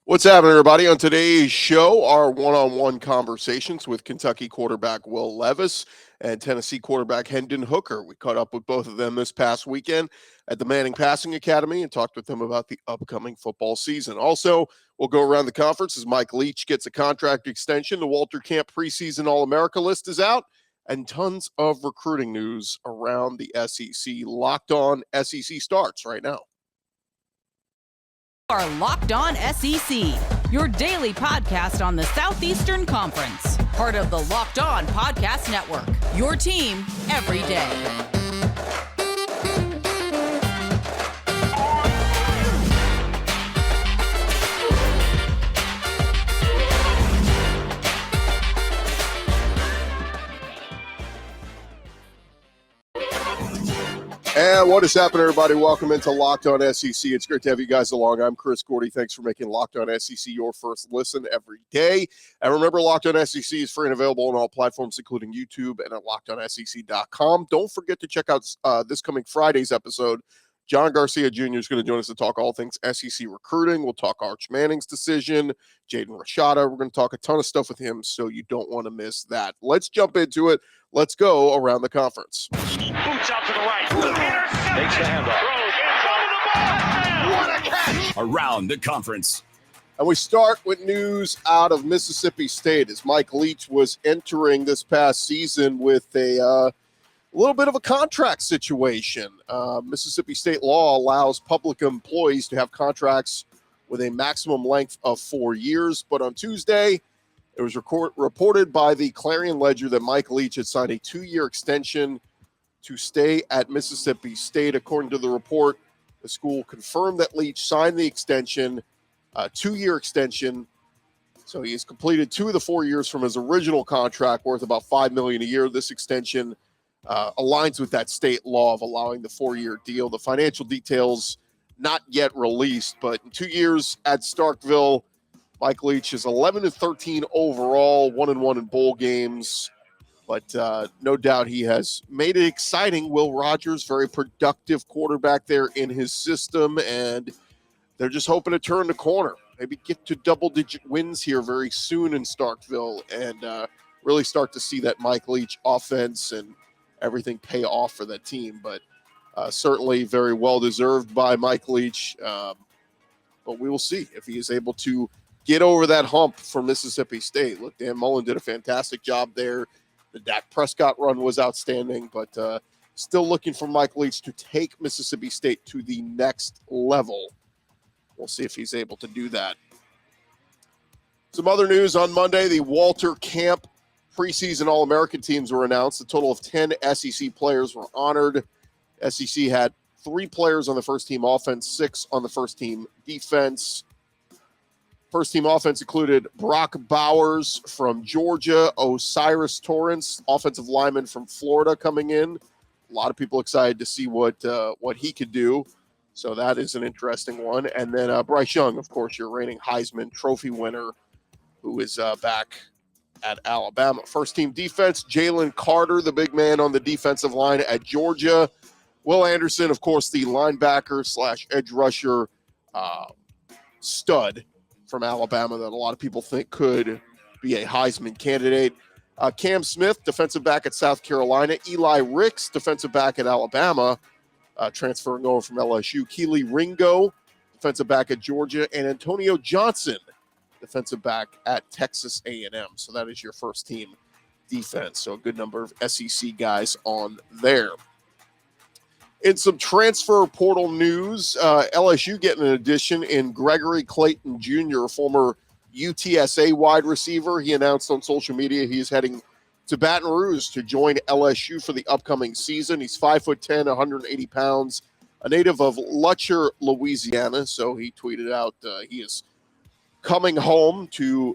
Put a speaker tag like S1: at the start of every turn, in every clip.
S1: What's happening, everybody? On today's show, our one-on-one conversations with Kentucky quarterback Will Levis and Tennessee quarterback Hendon Hooker. We caught up with both of them this past weekend at the Manning Passing Academy and talked with them about the upcoming football season. Also, we'll go around the conference as Mike Leach gets a contract extension. The Walter Camp Preseason All-America list is out, and tons of recruiting news around the SEC. Locked On SEC starts right now.
S2: Are Locked On SEC, your daily podcast on the Southeastern Conference. Part of the Locked On Podcast Network, your team every day.
S1: And what is happening, everybody? Welcome into Locked On SEC. It's great to have you guys along. I'm Chris Gordy. Thanks for making Locked On SEC your first listen every day. And remember, Locked On SEC is free and available on all platforms, including YouTube and at LockedOnSEC.com. Don't forget to check out this coming Friday's episode. John Garcia Jr. is going to join us to talk all things SEC recruiting. We'll talk Arch Manning's decision, Jaden Rashada. We're going to talk a ton of stuff with him, so you don't want to miss that. Let's jump into it. Let's go around the conference.
S3: Boots out to the right. Takes the handoff. What a catch!
S4: Around the conference.
S1: And we start with news out of Mississippi State as Mike Leach was entering this past season with a little bit of a contract situation. Mississippi State law allows public employees to have contracts with a maximum length of 4 years. But on Tuesday, it was reported by the Clarion Ledger that Mike Leach had signed a 2-year extension to stay at Mississippi State. According to the report, the school confirmed that Leach signed the extension, a 2-year extension. So he has completed 2 of the 4 years from his original contract worth about $5 million a year. This extension aligns with that state law of allowing the 4-year deal. The financial details not yet released, but in 2 years at Starkville, Mike Leach is 11-13 overall, 1-1 in bowl games. But no doubt he has made it exciting. Will Rogers, very productive quarterback there in his system, and they're just hoping to turn the corner. Maybe get to double-digit wins here very soon in Starkville and really start to see that Mike Leach offense and everything pay off for that team. But certainly very well-deserved by Mike Leach. But we will see if he is able to get over that hump for Mississippi State. Look, Dan Mullen did a fantastic job there. The Dak Prescott run was outstanding, but still looking for Mike Leach to take Mississippi State to the next level. We'll see if he's able to do that. Some other news on Monday, the Walter Camp Preseason All-American teams were announced. A total of 10 SEC players were honored. SEC had 3 players on the first team offense, 6 on the first team defense. First team offense included Brock Bowers from Georgia, Osiris Torrance, offensive lineman from Florida coming in. A lot of people excited to see what he could do. So that is an interesting one. And then Bryce Young, of course, your reigning Heisman Trophy winner, who is back at Alabama. First team defense, Jalen Carter, the big man on the defensive line at Georgia. Will Anderson, of course, the linebacker / edge rusher stud from Alabama that a lot of people think could be a Heisman candidate. Cam Smith, defensive back at South Carolina. Eli Ricks, defensive back at Alabama, transferring over from LSU. Keely Ringo, defensive back at Georgia. And Antonio Johnson, defensive back at Texas A&M. So that is your first team defense. So a good number of SEC guys on there. In some transfer portal news, LSU getting an addition in Gregory Clayton Jr., former UTSA wide receiver. He announced on social media he is heading to Baton Rouge to join LSU for the upcoming season. He's 5'10", 180 pounds, a native of Lutcher, Louisiana. So he tweeted out he is coming home to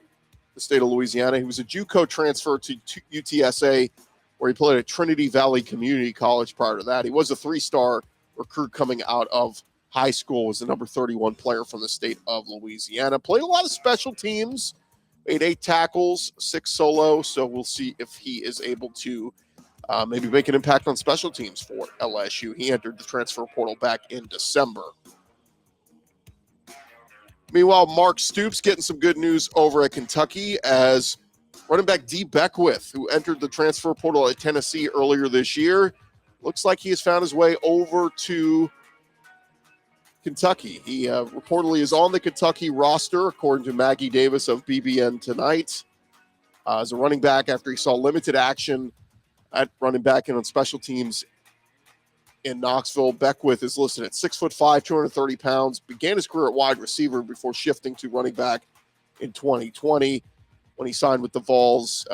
S1: the state of Louisiana. He was a JUCO transfer to UTSA, where he played at Trinity Valley Community College prior to that. He was a 3-star recruit coming out of high school, was the number 31 player from the state of Louisiana. Played a lot of special teams, made 8 tackles, 6 solo, so we'll see if he is able to maybe make an impact on special teams for LSU. He entered the transfer portal back in December. Meanwhile, Mark Stoops getting some good news over at Kentucky as running back D. Beckwith, who entered the transfer portal at Tennessee earlier this year, looks like he has found his way over to Kentucky. He reportedly is on the Kentucky roster, according to Maggie Davis of BBN Tonight, as a running back after he saw limited action at running back and on special teams in Knoxville. Beckwith is listed at 6'5", 230 pounds, began his career at wide receiver before shifting to running back in 2020. When he signed with the Vols,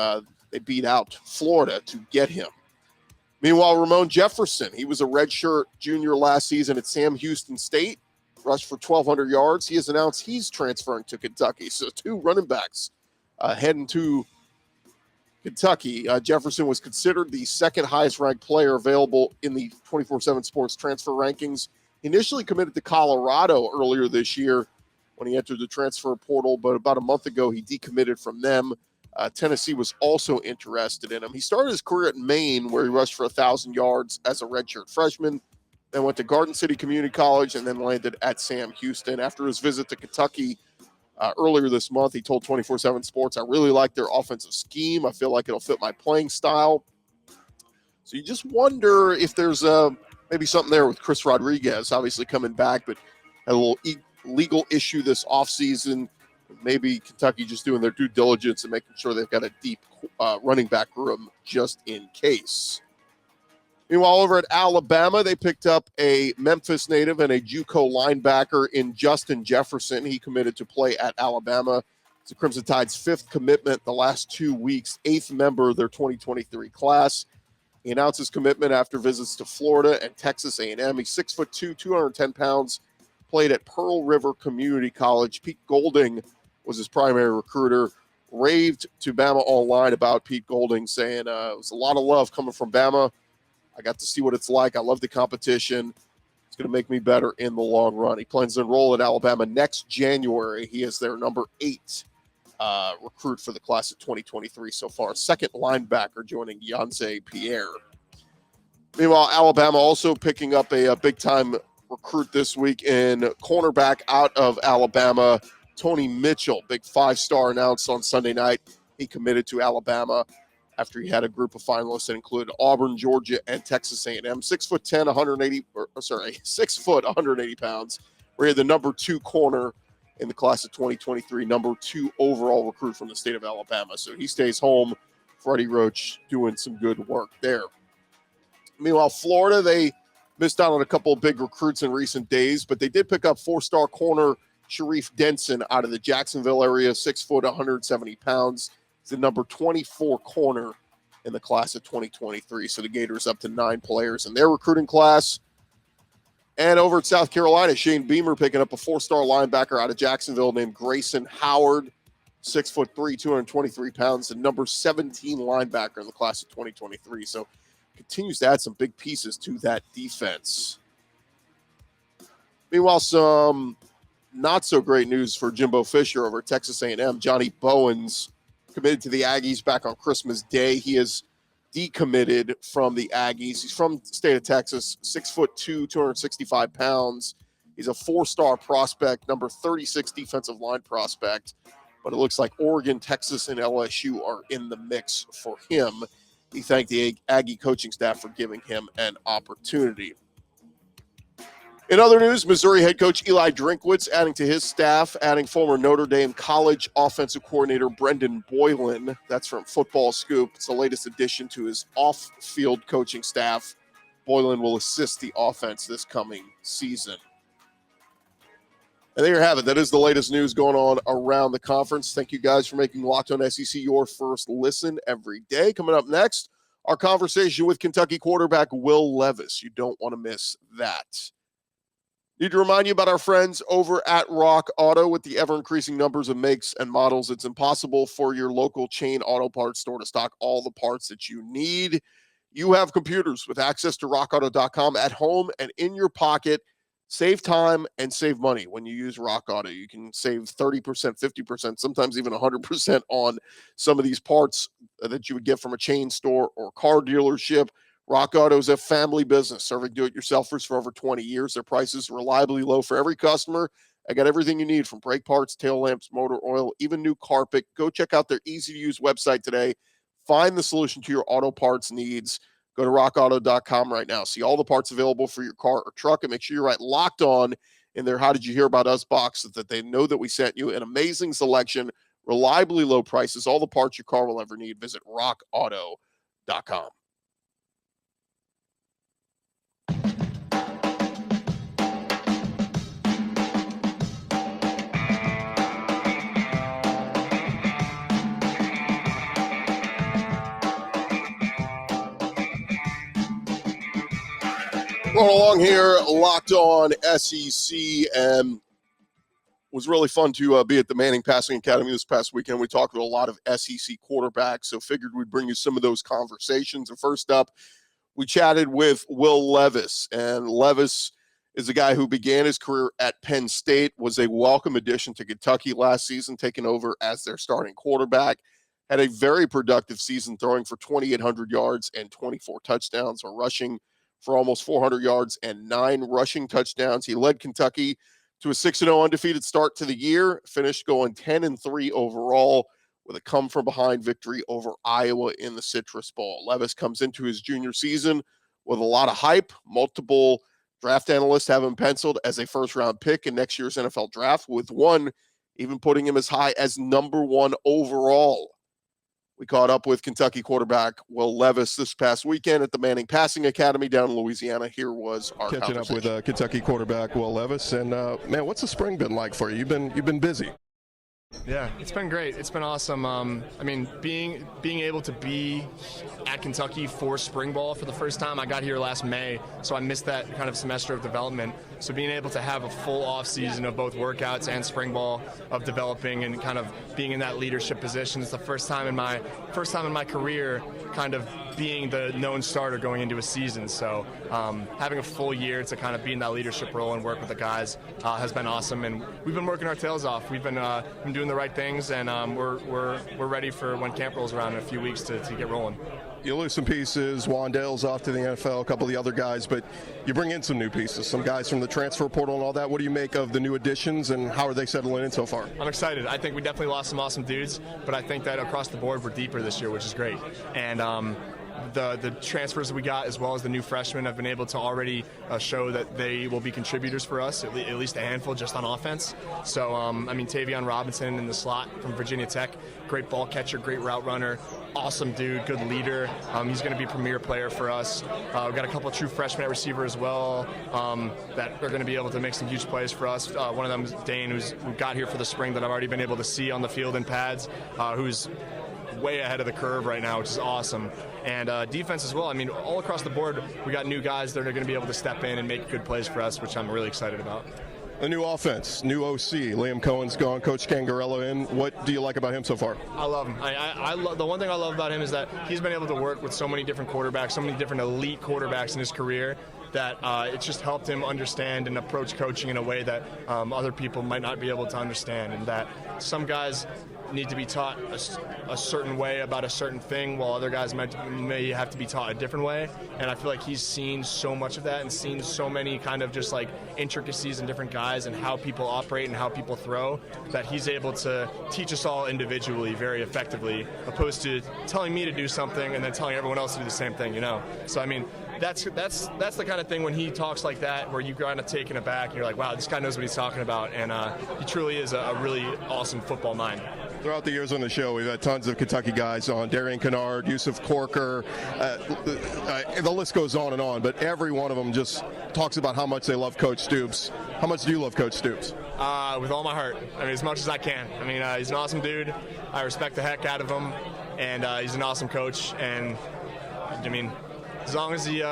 S1: they beat out Florida to get him. Meanwhile, Ramon Jefferson, he was a redshirt junior last season at Sam Houston State, rushed for 1,200 yards. He has announced he's transferring to Kentucky. So 2 running backs heading to Kentucky. Jefferson was considered the second highest ranked player available in the 24/7 Sports transfer rankings. He initially committed to Colorado earlier this year when he entered the transfer portal, but about a month ago he decommitted from them. Tennessee was also interested in him. He started his career at Maine, where he rushed for 1,000 yards as a redshirt freshman, then went to Garden City Community College, and then landed at Sam Houston. After his visit to Kentucky earlier this month, he told 24/7 Sports, "I really like their offensive scheme. I feel like it'll fit my playing style." So you just wonder if there's maybe something there with Chris Rodriguez, obviously coming back, but had a little legal issue this offseason. Maybe Kentucky just doing their due diligence and making sure they've got a deep running back room just in case. Meanwhile, over at Alabama, they picked up a Memphis native and a JUCO linebacker in Justin Jefferson. He committed to play at Alabama. It's the Crimson Tide's 5th commitment the last 2 weeks, 8th member of their 2023 class. He announced his commitment after visits to Florida and Texas A&M. He's 6'2", 210 pounds, played at Pearl River Community College. Pete Golding was his primary recruiter. Raved to Bama Online about Pete Golding, saying it was a lot of love coming from Bama. I got to see what it's like. I love the competition. It's going to make me better in the long run. He plans to enroll at Alabama next January. He is their number 8 recruit for the class of 2023 so far. Second linebacker joining Yonsei Pierre. Meanwhile, Alabama also picking up a big-time recruit this week in cornerback out of Alabama, Tony Mitchell. Big 5-star announced on Sunday night. He committed to Alabama after he had a group of finalists that included Auburn, Georgia, and Texas A&M. 6'10", 6 foot, 180 pounds. Where he had the number 2 corner in the class of 2023, number 2 overall recruit from the state of Alabama. So he stays home. Freddie Roach doing some good work there. Meanwhile, Florida, they missed out on a couple of big recruits in recent days, but they did pick up 4-star corner Sharif Denson out of the Jacksonville area, 6 foot, 170 pounds. He's the number 24 corner in the class of 2023. So the Gators up to 9 players in their recruiting class. And over at South Carolina, Shane Beamer picking up a 4-star linebacker out of Jacksonville named Grayson Howard, 6'3", 223 pounds, the number 17 linebacker in the class of 2023. So continues to add some big pieces to that defense. Meanwhile, some not so great news for Jimbo Fisher over at Texas A&M. Johnny Bowens committed to the Aggies back on Christmas Day. He is decommitted from the Aggies. He's from the state of Texas, 6'2", 265 pounds. He's a 4-star prospect, number 36 defensive line prospect. But it looks like Oregon, Texas, and LSU are in the mix for him. He thanked the Aggie coaching staff for giving him an opportunity. In other news, Missouri head coach Eli Drinkwitz adding to his staff, adding former Notre Dame college offensive coordinator Brendan Boylan. That's from Football Scoop. It's the latest addition to his off-field coaching staff. Boylan will assist the offense this coming season. And there you have it. That is the latest news going on around the conference. Thank you guys for making Locked On SEC your first listen every day. Coming up next, our conversation with Kentucky quarterback Will Levis. You don't want to miss that. Need to remind you about our friends over at Rock Auto. With the ever-increasing numbers of makes and models, it's impossible for your local chain auto parts store to stock all the parts that you need. You have computers with access to rockauto.com at home and in your pocket. Save time and save money when you use Rock Auto. You can save 30%, 50%, sometimes even 100% on some of these parts that you would get from a chain store or car dealership. Rock Auto is a family business serving do-it-yourselfers for over 20 years. Their prices are reliably low for every customer, I got everything you need from brake parts, tail lamps, motor oil, even new carpet. Go check out their easy-to-use website today. Find the solution to your auto parts needs. Go to rockauto.com right now. See all the parts available for your car or truck, and make sure you write Locked On in their How Did You Hear About Us box so that they know that we sent you. An amazing selection, reliably low prices, all the parts your car will ever need. Visit rockauto.com. Going along here, Locked On SEC, and was really fun to be at the Manning Passing Academy this past weekend. We talked with a lot of SEC quarterbacks, so figured we'd bring you some of those conversations. And first up, we chatted with Will Levis, and Levis is a guy who began his career at Penn State, was a welcome addition to Kentucky last season, taking over as their starting quarterback, had a very productive season throwing for 2,800 yards and 24 touchdowns, or rushing for almost 400 yards and 9 rushing touchdowns. He led Kentucky to a 6-0 undefeated start to the year, finished going 10-3 overall with a come-from-behind victory over Iowa in the Citrus Bowl. Levis comes into his junior season with a lot of hype. Multiple draft analysts have him penciled as a first-round pick in next year's NFL draft, with one even putting him as high as number 1 overall. We caught up with Kentucky quarterback Will Levis this past weekend at the Manning Passing Academy down in Louisiana. Here was our
S4: catching up with Kentucky quarterback Will Levis. And man, what's the spring been like for you? You've been busy.
S5: Yeah, it's been great. It's been awesome. I mean, being able to be at Kentucky for spring ball for the first time. I got here last May, so I missed that kind of semester of development. So being able to have a full off season of both workouts and spring ball, of developing and kind of being in that leadership position, it's the first time in my career kind of being the known starter going into a season. So having a full year to kind of be in that leadership role and work with the guys has been awesome. And we've been working our tails off. We've been doing the right things, and we're ready for when camp rolls around in a few weeks to get rolling.
S4: You lose some pieces. Wandale's off to the NFL, a couple of the other guys, but you bring in some new pieces, some guys from the transfer portal and all that. What do you make of the new additions, and how are they settling in so far?
S5: I'm excited. I think we definitely lost some awesome dudes, but I think that across the board we're deeper this year, which is great. And the transfers that we got, as well as the new freshmen, have been able to already show that they will be contributors for us, at least a handful just on offense. So, I mean, Tavion Robinson in the slot from Virginia Tech, great ball catcher, great route runner, awesome dude, good leader. He's going to be a premier player for us. We've got a couple of true freshmen at receiver as well that are going to be able to make some huge plays for us. One of them is Dane, who got here for the spring, that I've already been able to see on the field in pads, who's way ahead of the curve right now, which is awesome. And defense as well. I mean, all across the board, we got new guys that are going to be able to step in and make good plays for us, which I'm really excited about.
S4: A new offense, new OC. Liam Cohen's gone, Coach Cangarello in. What do you like about him so far?
S5: I love him. The one thing I love about him is that he's been able to work with so many different quarterbacks, so many different elite quarterbacks in his career, that it's just helped him understand and approach coaching in a way that other people might not be able to understand, and that some guys need to be taught a certain way about a certain thing, while other guys may have to be taught a different way. And I feel like he's seen so much of that and seen so many kind of just like intricacies in different guys and how people operate and how people throw, that he's able to teach us all individually very effectively, opposed to telling me to do something and then telling everyone else to do the same thing, you know? So, I mean, that's the kind of thing when he talks like that, where you kind of taken aback and you're like, wow, this guy knows what he's talking about. And he truly is a really awesome football mind.
S4: Throughout the years on the show, we've had tons of Kentucky guys on, Darian Kennard, Yusuf Corker, the list goes on and on, but every one of them just talks about how much they love Coach Stoops. How much do you love Coach Stoops?
S5: With all my heart. I mean, as much as I can. I mean, he's an awesome dude. I respect the heck out of him, and he's an awesome coach. And, I mean, as long as he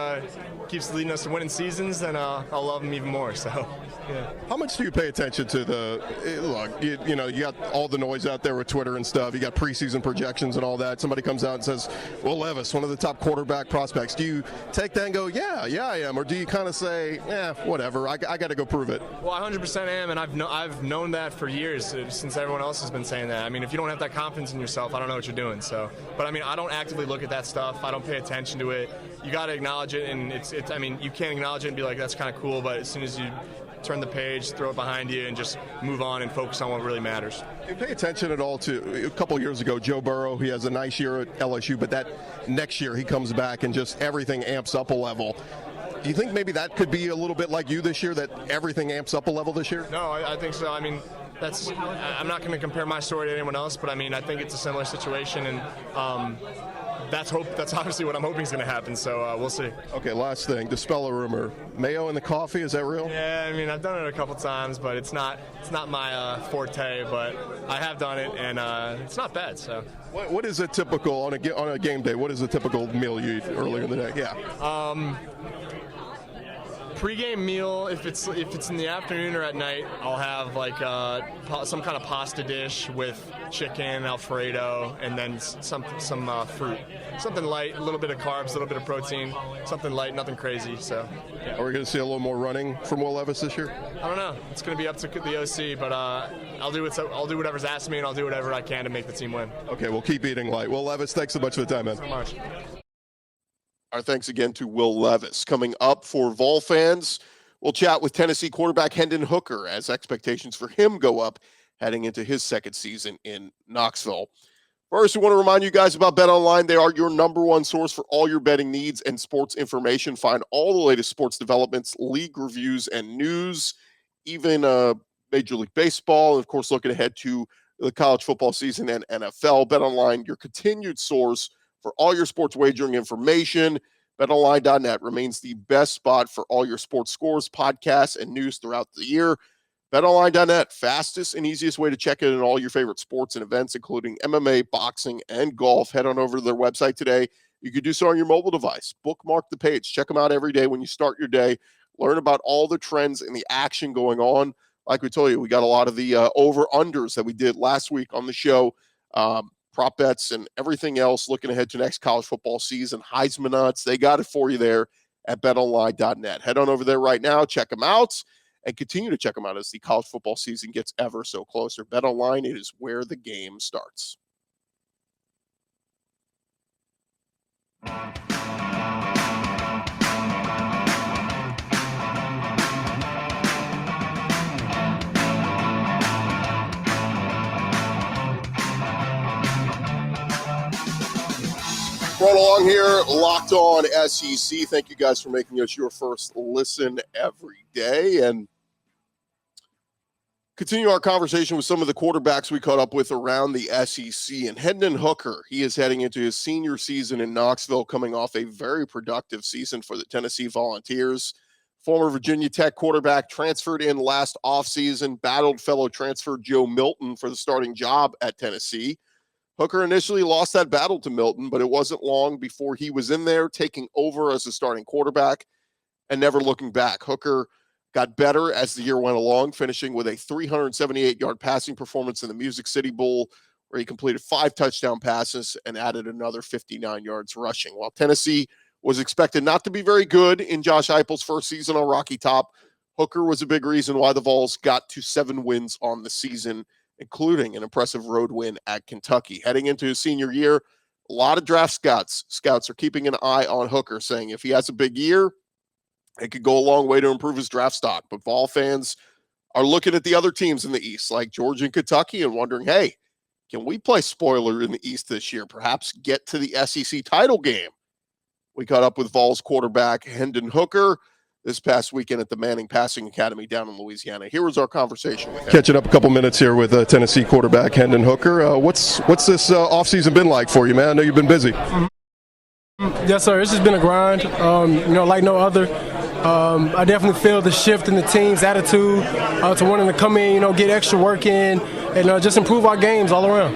S5: keeps leading us to winning seasons, then I'll love him even more. So, yeah.
S4: How much do you pay attention to you got all the noise out there with Twitter and stuff. You got preseason projections and all that. Somebody comes out and says, Will Levis, one of the top quarterback prospects. Do you take that and go, yeah, I am? Or do you kind of say, whatever, I got to go prove it?
S5: Well, I 100% am, and I've known that for years, since everyone else has been saying that. I mean, if you don't have that confidence in yourself, I don't know what you're doing. So, but I mean, I don't actively look at that stuff. I don't pay attention to it. You got to acknowledge it, and I mean, you can't acknowledge it and be like, that's kind of cool, but as soon as you turn the page, throw it behind you, and just move on and focus on what really matters.
S4: Do you pay attention at all to a couple years ago, Joe Burrow? He has a nice year at LSU, but that next year he comes back and just everything amps up a level. Do you think maybe that could be a little bit like you this year, that everything amps up a level this year?
S5: No, I think so. I mean, I'm not going to compare my story to anyone else, but I mean, I think it's a similar situation, and that's obviously what I'm hoping is going to happen. So we'll see.
S4: Okay, last thing, dispel a rumor. Mayo in the coffee, is that real?
S5: Yeah, I mean, I've done it a couple times, but it's not my forte. But I have done it, and it's not bad. So.
S4: What is a typical on a game day? What is a typical meal you eat earlier in the day? Yeah.
S5: Pre-game meal, if it's in the afternoon or at night, I'll have like some kind of pasta dish with chicken, Alfredo, and then some fruit. Something light, a little bit of carbs, a little bit of protein. Something light, nothing crazy. So.
S4: Yeah. Are we going to see a little more running from Will Levis this year?
S5: I don't know. It's going to be up to the OC, but I'll do whatever's asked of me, and I'll do whatever I can to make the team win.
S4: Okay, we'll keep eating light. Will Levis, thanks so much for the time, man.
S5: Thanks so much.
S1: Our thanks again to Will Levis. Coming up for Vol fans, we'll chat with Tennessee quarterback Hendon Hooker as expectations for him go up heading into his second season in Knoxville. First, we want to remind you guys about BetOnline. They are your number one source for all your betting needs and sports information. Find all the latest sports developments, league reviews, and news, even Major League Baseball, and of course, looking ahead to the college football season and NFL. BetOnline, your continued source for all your sports wagering information. BetOnline.net remains the best spot for all your sports scores, podcasts, and news throughout the year. BetOnline.net, fastest and easiest way to check in on all your favorite sports and events, including MMA, boxing, and golf. Head on over to their website today. You can do so on your mobile device. Bookmark the page. Check them out every day when you start your day. Learn about all the trends and the action going on. Like we told you, we got a lot of the over-unders that we did last week on the show. Prop bets and everything else looking ahead to next college football season. Heisman odds, they got it for you there at betonline.net. Head on over there right now, check them out, and continue to check them out as the college football season gets ever so closer. BetOnline, it is where the game starts. Right along here, Locked On SEC. Thank you guys for making us your first listen every day. And continue our conversation with some of the quarterbacks we caught up with around the SEC. And Hendon Hooker, he is heading into his senior season in Knoxville, coming off a very productive season for the Tennessee Volunteers. Former Virginia Tech quarterback transferred in last offseason, battled fellow transfer Joe Milton for the starting job at Tennessee. Hooker initially lost that battle to Milton, but it wasn't long before he was in there taking over as the starting quarterback and never looking back. Hooker got better as the year went along, finishing with a 378-yard passing performance in the Music City Bowl, where he completed 5 touchdown passes and added another 59 yards rushing. While Tennessee was expected not to be very good in Josh Heupel's first season on Rocky Top, Hooker was a big reason why the Vols got to 7 wins on the season, including an impressive road win at Kentucky. Heading into his senior year, a lot of draft scouts are keeping an eye on Hooker, saying if he has a big year, it could go a long way to improve his draft stock. But Vol fans are looking at the other teams in the East, like Georgia and Kentucky, and wondering, hey, can we play spoiler in the East this year? Perhaps get to the SEC title game. We caught up with Vols quarterback Hendon Hooker this past weekend at the Manning Passing Academy down in Louisiana. Here was our conversation with him.
S4: Catching up a couple minutes here with Tennessee quarterback Hendon Hooker. What's this offseason been like for you, man? I know you've been busy.
S6: Yes, sir. It's just been a grind, like no other. I definitely feel the shift in the team's attitude to wanting to come in, get extra work in, and just improve our games all around.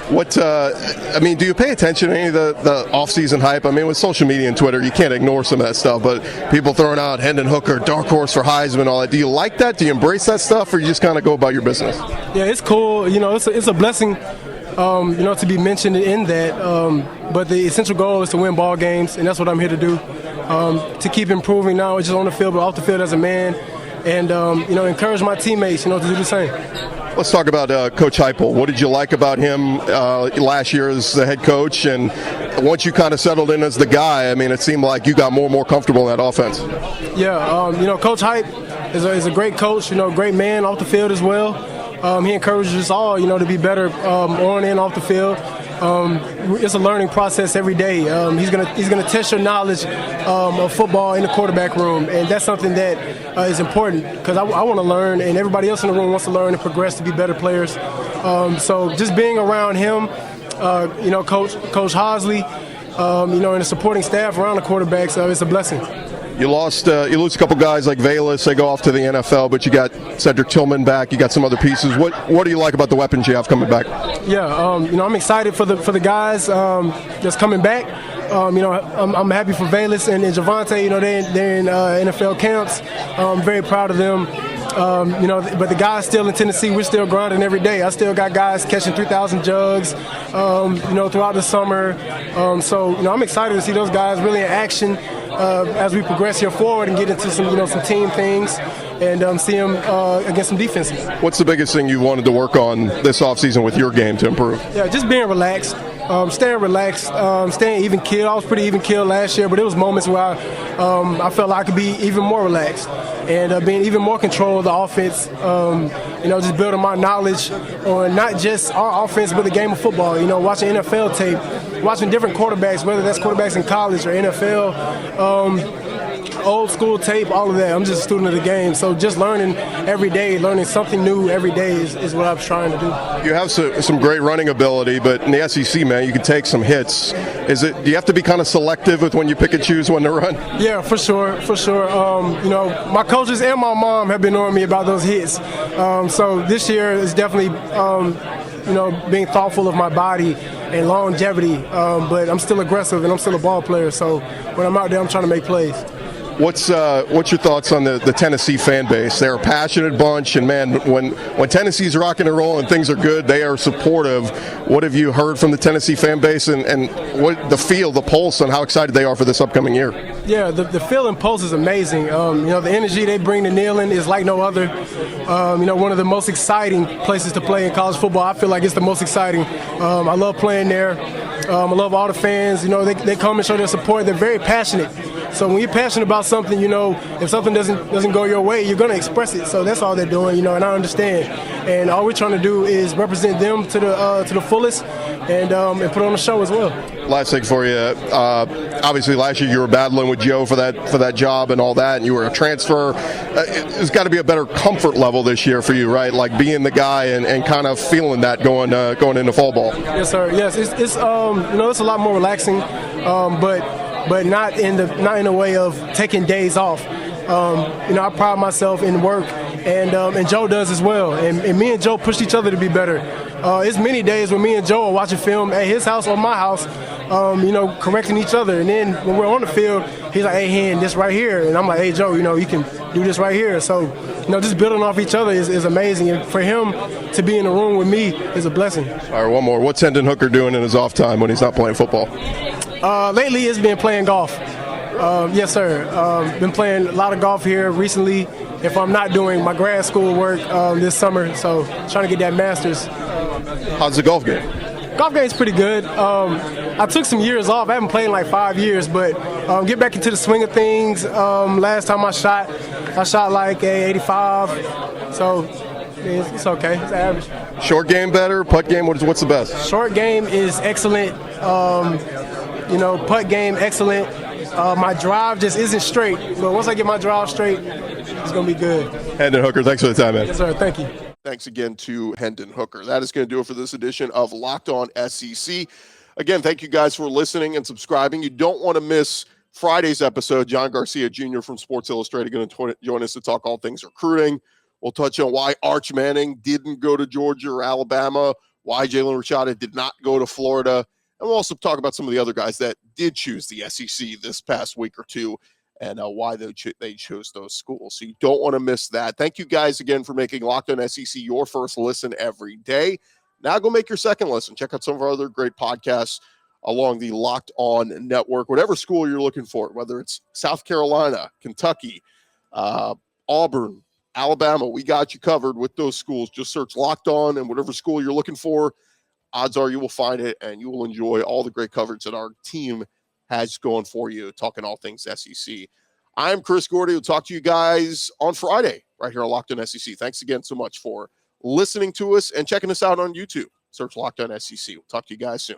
S4: Do you pay attention to any of the off-season hype? I mean, with social media and Twitter, you can't ignore some of that stuff, but people throwing out Hendon Hooker, dark horse for Heisman, all that. Do you like that? Do you embrace that stuff, or you just kind of go about your business?
S6: Yeah, it's cool. It's a blessing, to be mentioned in that. But the essential goal is to win ball games, and that's what I'm here to do. To keep improving not just on the field, but off the field as a man, and, encourage my teammates, to do the same.
S4: Let's talk about Coach Heupel. What did you like about him last year as the head coach? And once you kind of settled in as the guy, it seemed like you got more and more comfortable in that offense.
S6: Yeah, Coach Hype, is a great coach, great man off the field as well. He encourages us all, to be better on and off the field. It's a learning process every day. He's gonna test your knowledge of football in the quarterback room, and that's something that is important because I want to learn, and everybody else in the room wants to learn and progress to be better players. So just being around him, Coach Hosley, and the supporting staff around the quarterbacks, it's a blessing.
S4: You lose a couple guys like Velas, they go off to the NFL, but you got Cedric Tillman back, you got some other pieces. What do you like about the weapons you have coming back?
S6: Yeah, I'm excited for the guys that's coming back. I'm happy for Velas and Javante. They're in NFL camps. I'm very proud of them. But the guys still in Tennessee, we're still grinding every day. I still got guys catching 3,000 jugs, throughout the summer. So I'm excited to see those guys really in action as we progress here forward and get into some team things and see them against some defenses.
S4: What's the biggest thing you wanted to work on this offseason with your game to improve?
S6: Yeah, just being relaxed. Staying relaxed, staying even keel. I was pretty even keel last year, but it was moments where I felt like I could be even more relaxed and being even more control of the offense. Just building my knowledge on not just our offense, but the game of football. Watching NFL tape, watching different quarterbacks, whether that's quarterbacks in college or NFL. Old school tape, all of that. I'm just a student of the game. So just learning every day, learning something new every day is what I'm trying to do. You have
S4: some great running ability, but in the SEC, man, you can take some hits. Do you have to be kind of selective with when you pick and choose when to run? Yeah, for sure. My coaches and my mom have been on me about those hits. So this year is definitely, being thoughtful of my body and longevity. But I'm still aggressive and I'm still a ball player. So when I'm out there, I'm trying to make plays. What's your thoughts on the Tennessee fan base? They're a passionate bunch, and man, when Tennessee's rocking and rolling and things are good, they are supportive. What have you heard from the Tennessee fan base, and what the pulse on how excited they are for this upcoming year? Yeah, the feel and pulse is amazing. The energy they bring to Neyland is like no other. One of the most exciting places to play in college football. I feel like it's the most exciting. I love playing there. I love all the fans. They come and show their support. They're very passionate. So when you're passionate about something, if something doesn't go your way, you're going to express it. So that's all they're doing, and I understand. And all we're trying to do is represent them to the fullest and put on a show as well. Last thing for you, obviously last year you were battling with Joe for that job and all that, and you were a transfer. It's got to be a better comfort level this year for you, right? Like being the guy and kind of feeling that going into fall ball. Yes, sir. Yes, it's it's a lot more relaxing, but not in the way of taking days off. I pride myself in work, and Joe does as well. And me and Joe push each other to be better. It's many days when me and Joe are watching film at his house or my house, correcting each other. And then when we're on the field, he's like, "Hey, Hen, this right here," and I'm like, "Hey, Joe, you can do this right here." So, just building off each other is amazing. And for him to be in the room with me is a blessing. All right, one more. What's Hendon Hooker doing in his off time when he's not playing football? Lately, it's been playing golf. Yes, sir. Been playing a lot of golf here recently. If I'm not doing my grad school work this summer, so trying to get that master's. How's the golf game? Golf game's pretty good. I took some years off. I haven't played in like 5 years, but get back into the swing of things. Last time I shot like a 85. So it's okay. It's average. Short game better? Putt game? What's the best? Short game is excellent. Putt game excellent. My drive just isn't straight. But once I get my drive straight, it's going to be good. Hendon Hooker, thanks for the time, man. Yes, sir. Thank you. Thanks again to Hendon Hooker. That is going to do it for this edition of Locked On SEC. Again, thank you guys for listening and subscribing. You don't want to miss Friday's episode. John Garcia Jr. from Sports Illustrated going to join us to talk all things recruiting. We'll touch on why Arch Manning didn't go to Georgia or Alabama, why Jalen Rashada did not go to Florida. And we'll also talk about some of the other guys that did choose the SEC this past week or two and why they chose those schools. So you don't want to miss that. Thank you guys again for making Locked On SEC your first listen every day. Now go make your second listen. Check out some of our other great podcasts along the Locked On network, whatever school you're looking for, whether it's South Carolina, Kentucky, Auburn, Alabama. We got you covered with those schools. Just search Locked On, and whatever school you're looking for, odds are you will find it, and you will enjoy all the great coverage that our team has going for you, talking all things SEC.
S1: I'm Chris Gordy. We'll talk to you guys on Friday right here on Locked On SEC. Thanks again so much for listening to us and checking us out on YouTube. Search Locked On SEC. We'll talk to you guys soon.